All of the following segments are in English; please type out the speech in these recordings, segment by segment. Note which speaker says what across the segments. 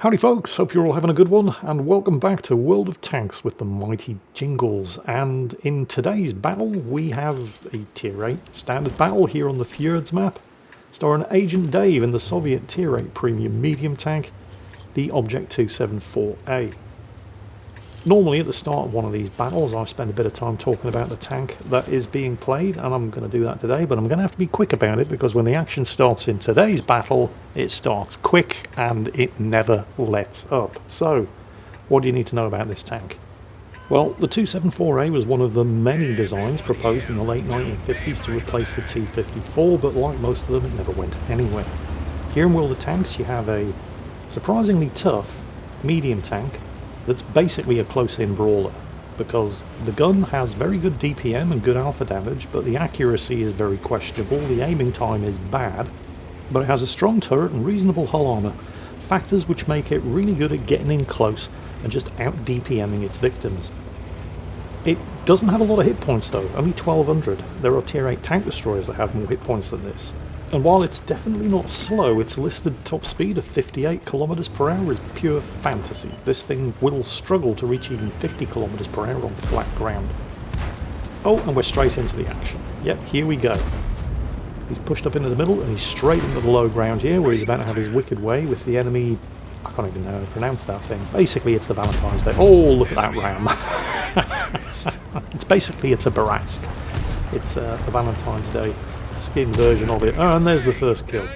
Speaker 1: Howdy folks, hope you're all having a good one, and welcome back to World of Tanks with the mighty Jingles. And in today's battle we have a Tier 8 standard battle here on the Fjords map, starring Agent Dave in the Soviet Tier 8 premium medium tank, the Object 274A. Normally at the start of one of these battles I spend a bit of time talking about the tank that is being played, and I'm going to do that today, but I'm going to have to be quick about it because when the action starts in today's battle, it starts quick and it never lets up. So, what do you need to know about this tank? Well, the 274A was one of the many designs proposed in the late 1950s to replace the T-54, but like most of them, it never went anywhere. Here in World of Tanks you have a surprisingly tough medium tank that's basically a close-in brawler, because the gun has very good DPM and good alpha damage, but the accuracy is very questionable, the aiming time is bad, but it has a strong turret and reasonable hull armour, factors which make it really good at getting in close and just out-DPMing its victims. It doesn't have a lot of hit points though, only 1200. There are Tier 8 tank destroyers that have more hit points than this. And while it's definitely not slow, its listed top speed of 58 kilometers per hour is pure fantasy. This thing will struggle to reach even 50 kilometers per hour on flat ground. Oh, and we're straight into the action. Yep, here we go. He's pushed up into the middle and he's straight into the low ground here where he's about to have his wicked way with the enemy. I can't even know how to pronounce that thing. Basically it's the Valentine's Day. Oh, look at that ram. It's a Barask. It's a Valentine's Day skin version of it. Oh, and there's the first kill.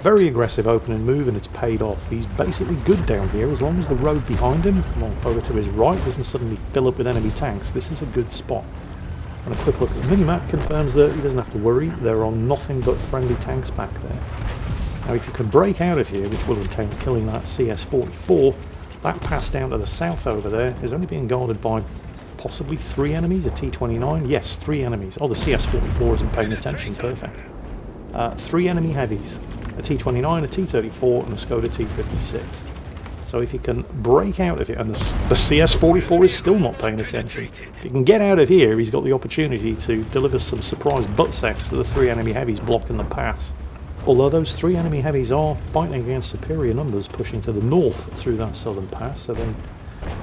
Speaker 1: Very aggressive opening move, and it's paid off. He's basically good down here as long as the road behind him, well, over to his right, doesn't suddenly fill up with enemy tanks. This is a good spot. And a quick look at the minimap confirms that he doesn't have to worry. There are nothing but friendly tanks back there. Now if you can break out of here, which will entail killing that CS-44, that pass down to the south over there is only being guarded by possibly 3 enemies, a T-29, yes, 3 enemies. Oh, the CS-44 isn't paying attention, perfect. 3 enemy heavies, a T-29, a T-34 and a Skoda T-56. So if you can break out of it, and the CS-44 is still not paying attention, if he can get out of here, he's got the opportunity to deliver some surprise butt sex to the 3 enemy heavies blocking the pass. Although those 3 enemy heavies are fighting against superior numbers pushing to the north through that southern pass, so then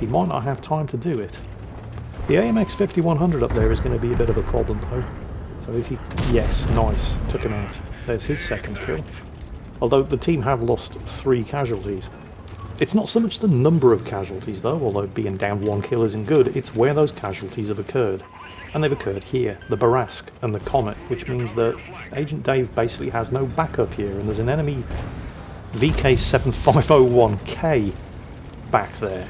Speaker 1: he might not have time to do it. The AMX 5100 up there is going to be a bit of a problem though. So if he... yes, nice. Took him out. There's his second kill. Although the team have lost 3 casualties. It's not so much the number of casualties though, although being down 1 kill isn't good, it's where those casualties have occurred. And they've occurred here, the Barask and the Comet, which means that Agent Dave basically has no backup here, and there's an enemy VK7501K back there.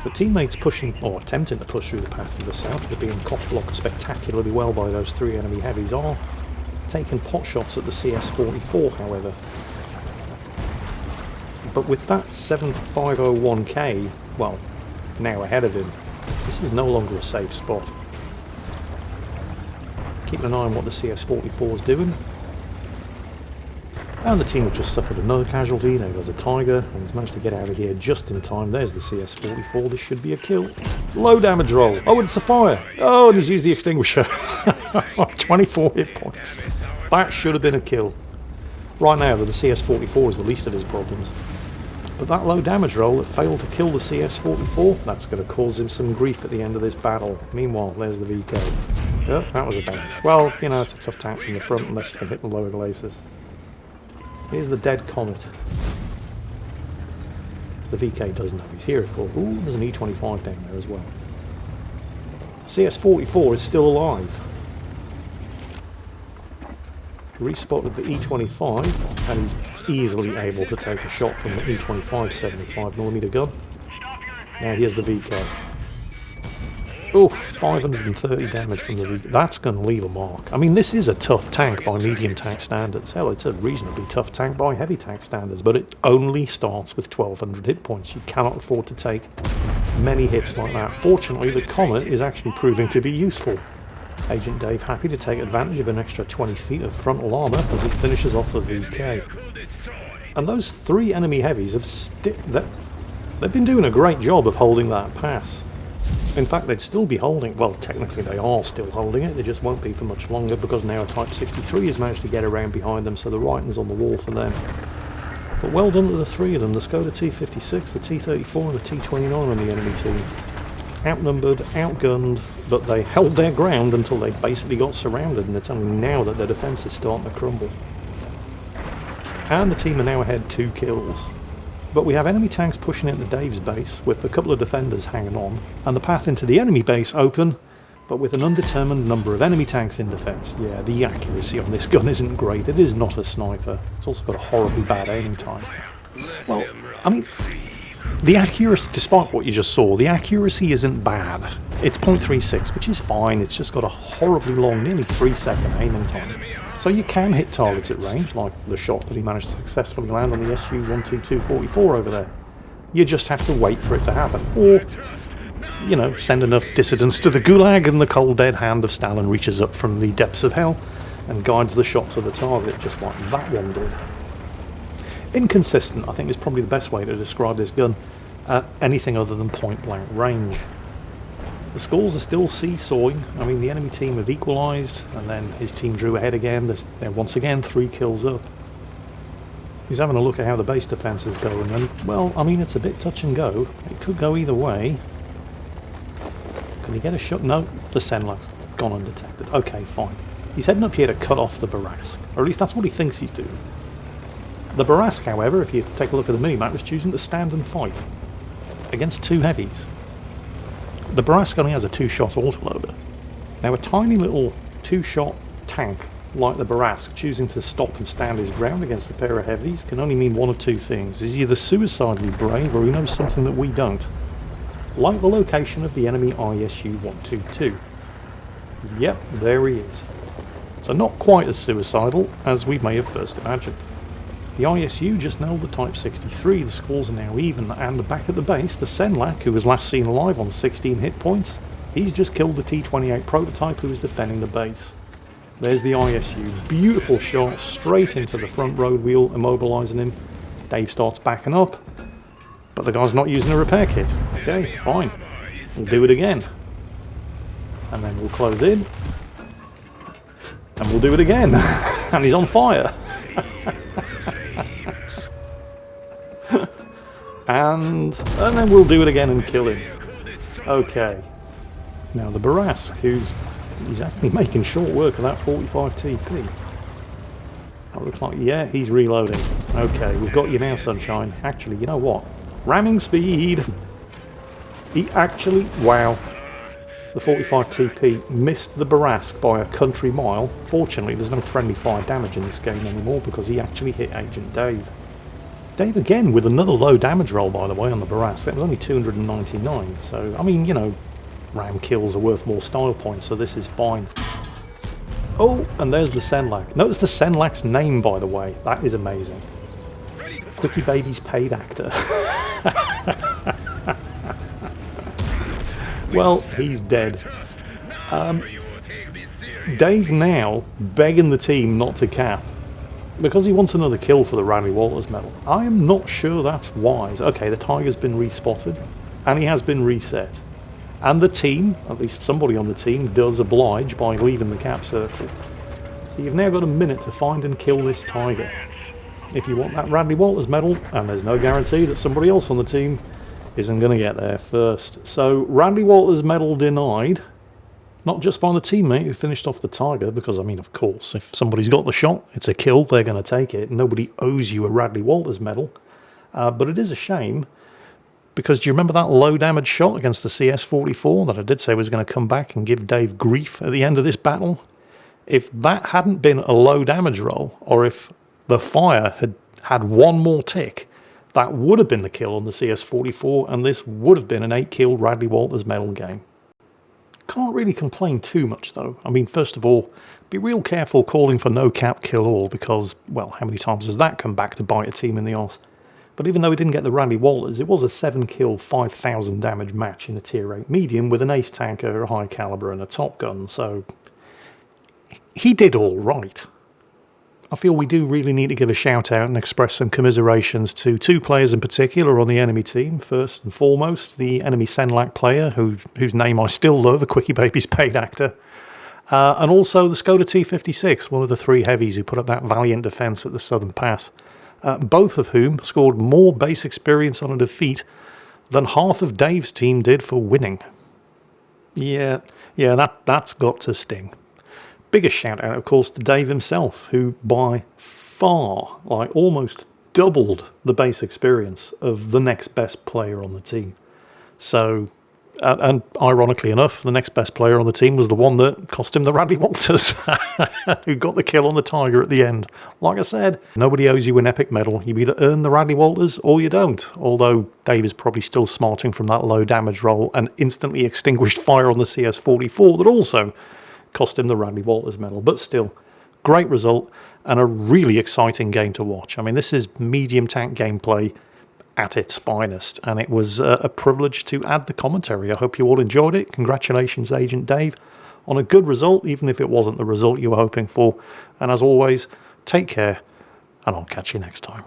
Speaker 1: The teammates pushing, or attempting to push through the path to the south, they're being cock-blocked spectacularly well by those 3 enemy heavies, are taking pot shots at the CS-44 however. But with that 7501K, well, now ahead of him, this is no longer a safe spot. Keeping an eye on what the CS-44 is doing. And the team have just suffered another casualty. Now there's a Tiger, and he's managed to get out of here just in time. There's the CS-44, this should be a kill. Low damage roll. Oh, it's a fire. Oh, and he's used the extinguisher. 24 hit points. That should have been a kill. Right now, the CS-44 is the least of his problems. But that low damage roll that failed to kill the CS-44, that's going to cause him some grief at the end of this battle. Meanwhile, there's the VK. Oh, that was a bounce. Well, you know, it's a tough tank from the front unless you can hit the lower glacis. Here's the dead Comet. The VK does know he's here, of course. Ooh, there's an E25 down there as well. CS-44 is still alive. Respotted the E25, and he's easily able to take a shot from the E25 75mm gun. Now here's the VK. Oh, 530 damage from the VK. That's going to leave a mark. I mean, this is a tough tank by medium tank standards. Hell, it's a reasonably tough tank by heavy tank standards, but it only starts with 1200 hit points. You cannot afford to take many hits like that. Fortunately, the Comet is actually proving to be useful. Agent Dave happy to take advantage of an extra 20 feet of frontal armour as he finishes off the VK. And those 3 enemy heavies have they've been doing a great job of holding that pass. In fact, they'd still be holding, well, technically they are still holding it, they just won't be for much longer because now a Type 63 has managed to get around behind them, so the writing's on the wall for them. But well done to the three of them, the Skoda T56, the T34 and the T29 on the enemy team. Outnumbered, outgunned, but they held their ground until they basically got surrounded, and it's only now that their defence is starting to crumble. And the team are now ahead 2 kills. But we have enemy tanks pushing into Dave's base, with a couple of defenders hanging on, and the path into the enemy base open, but with an undetermined number of enemy tanks in defence. Yeah, the accuracy on this gun isn't great. It is not a sniper. It's also got a horribly bad aiming time. Well, I mean, the accuracy, despite what you just saw, the accuracy isn't bad. It's .36, which is fine. It's just got a horribly long, nearly 3-second aiming time. So you can hit targets at range, like the shot that he managed to successfully land on the Su-122-44 over there. You just have to wait for it to happen. Or, you know, send enough dissidents to the gulag and the cold dead hand of Stalin reaches up from the depths of hell and guides the shot to the target, just like that one did. Inconsistent, I think, is probably the best way to describe this gun at anything other than point-blank range. The scores are still seesawing. I mean, the enemy team have equalised, and then his team drew ahead again. They're once again 3 kills up. He's having a look at how the base defence is going, and, well, I mean, it's a bit touch and go. It could go either way. Can he get a shot? No, the Senlak's gone undetected. Okay, fine. He's heading up here to cut off the Barask, or at least that's what he thinks he's doing. The Barask, however, if you take a look at the minimap, is choosing to stand and fight against 2 heavies. The Barask only has a 2-shot autoloader. Now a tiny little 2-shot tank like the Barask choosing to stop and stand his ground against a pair of heavies can only mean one of 2 things. He's either suicidally brave or he knows something that we don't. Like the location of the enemy ISU-122. Yep, there he is. So not quite as suicidal as we may have first imagined. The ISU just nailed the Type 63, the scores are now even, and back at the base, the Senlak, who was last seen alive on 16 hit points, he's just killed the T-28 prototype who was defending the base. There's the ISU, beautiful shot, straight into the front road wheel, immobilising him. Dave starts backing up, but the guy's not using a repair kit. Okay, fine, we'll do it again. And then we'll close in, and we'll do it again, and he's on fire. and then we'll do it again and kill him. Okay. Now the Barask, he's actually making short work of that 45 TP. That looks like, yeah, he's reloading. Okay, we've got you now, sunshine. Actually, you know what? Ramming speed! He actually, wow. The 45 TP missed the Barask by a country mile. Fortunately, there's no friendly fire damage in this game anymore because he actually hit Agent Dave. Dave again with another low damage roll, by the way, on the Barask. That was only 299, so, I mean, you know, ram kills are worth more style points, so this is fine. Oh, and there's the Senlak. Notice the Senlak's name, by the way. That is amazing. Quickie Baby's paid actor. Well, he's dead. Dave now begging the team not to cap because he wants another kill for the Radley Walters medal. I am not sure that's wise. Okay, the Tiger's been respotted and he has been reset. And the team, at least somebody on the team, does oblige by leaving the cap circle. So you've now got a minute to find and kill this Tiger. If you want that Radley Walters medal, and there's no guarantee that somebody else on the team isn't going to get there first. So Radley Walters medal denied, not just by the teammate who finished off the Tiger, because I mean, of course, if somebody's got the shot, it's a kill, they're going to take it. Nobody owes you a Radley Walters medal. But it is a shame, because do you remember that low damage shot against the CS-44 that I did say was going to come back and give Dave grief at the end of this battle? If that hadn't been a low damage roll, or if the fire had had one more tick, that would have been the kill on the CS-44, and this would have been an 8-kill Radley Walters medal game. Can't really complain too much, though. I mean, first of all, be real careful calling for no cap kill all, because, well, how many times has that come back to bite a team in the arse? But even though he didn't get the Radley Walters, it was a 7-kill, 5,000 damage match in a tier 8 medium with an ace tanker, a high caliber, and a top gun, so he did all right. I feel we do really need to give a shout out and express some commiserations to 2 players in particular on the enemy team. First and foremost, the enemy Senlak player, whose name I still love, a Quickie Baby's paid actor. And also the Skoda T56, one of the 3 heavies who put up that valiant defence at the Southern Pass. both of whom scored more base experience on a defeat than half of Dave's team did for winning. Yeah, that's got to sting. Biggest shout out, of course, to Dave himself, who by far, like almost doubled the base experience of the next best player on the team. So, and ironically enough, the next best player on the team was the one that cost him the Radley Walters, who got the kill on the Tiger at the end. Like I said, nobody owes you an epic medal. You either earn the Radley Walters or you don't. Although Dave is probably still smarting from that low damage roll and instantly extinguished fire on the CS44 that also cost him the Radley Walters medal. But still, great result and a really exciting game to watch. I mean, this is medium tank gameplay at its finest, and it was a privilege to add the commentary. I hope you all enjoyed it. Congratulations, Agent Dave, on a good result, even if it wasn't the result you were hoping for. And as always, take care, and I'll catch you next time.